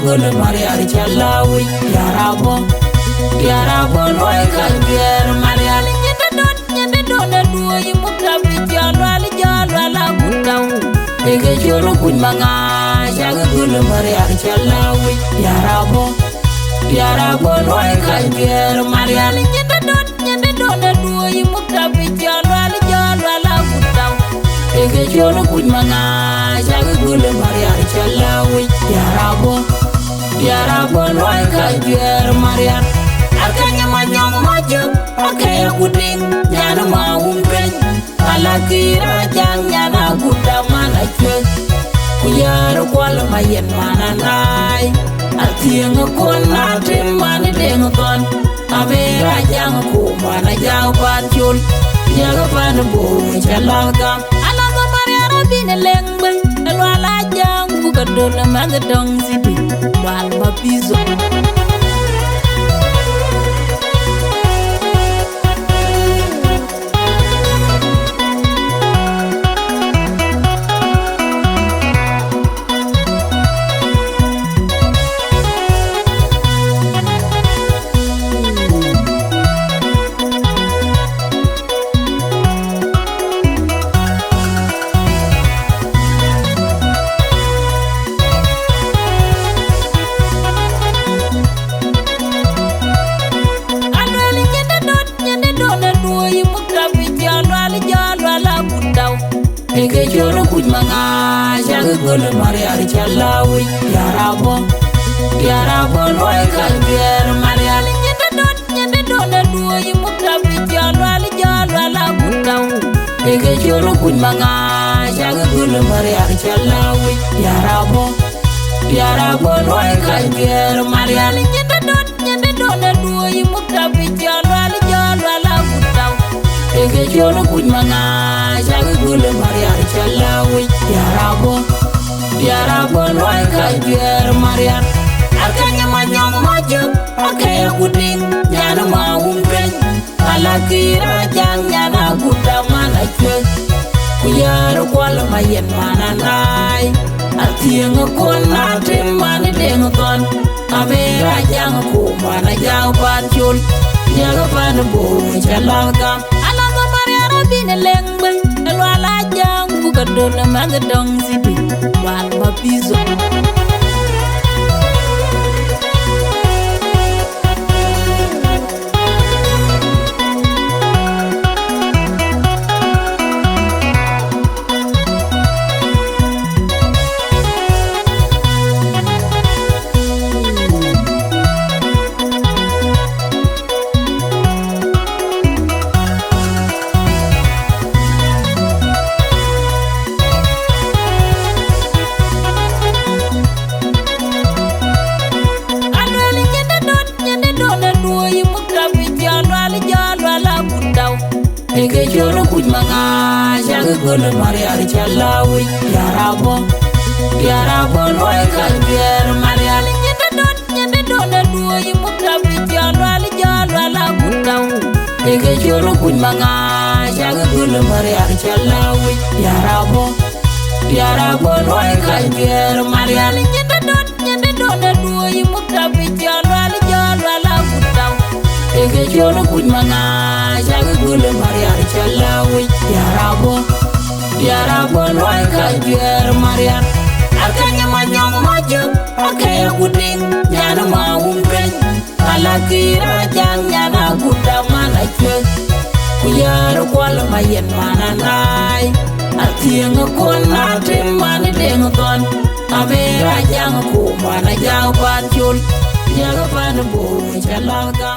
gulu Mariar Chalawi Yarabo loy kalbier Mariar nyende don duo yimukta bijalo ala gutaw ege choro kuny manga jaga gulu Mariar Chalawi Yarabo loy kalbier Mariar nyende don duo yimukta bijalo ala gutaw ege choro kuny manga jaga gulu Mariar Chalawi Yarabo loy kalbier Mariar akanya manyong majuk akaya kuding nyana maumpen alakira jang nyana kuda mana cek kuyar kwal mayen mana nai atieng kon natin mani deng kon abera jang ku mana jang pancul nyaga pan bo chalaga alaga Mariara bin lengben elwala jang bukadol magadong sibi wal mapizo ege choro kuny manga jaga gulu Mariar Chalawi Yarabo loy kalbier Mariar nyende don duo yimukta bijalo ala gutaw ege choro kuny manga jaga gulu Mariar Chalawi Yarabo loy kalbier Mariar nyende don duo yimukta bijalo ala gutaw ege choro kuny manga jaga gulu Mariar Chalawi Yarabo loy kalbier Mariar akanya manyong majuk akaya kuding nyana maumpen alakira jang nyana kuda mana cek kuyar kwal mayen mana nai atieng kon natin mani deng kon abera jang ku mana jang pancul nyaga pan bo chalaga alaga Mariara bin lengben elwala jang bukadol magadong sibi wal mapizo ege choro kuny manga jaga gulu Mariar Chalawi Yarabo loy kalbier Mariar nyende don duo yimukta bijalo ala gutaw ege choro kuny manga jaga gulu Mariar Chalawi Yarabo loy kalbier Mariar nyende don duo yimukta bijalo ala gutaw ege choro kuny manga jaga gulu Mariar Chalawi Yarabo loy kalbier Mariar akanya manyong majuk akaya kuding nyana maumpen alakira jang nyana kuda mana cek kuyar kwal mayen mana nai atieng kon natin mani deng kon abera jang ku mana jang pancul nyaga pan bo chalaga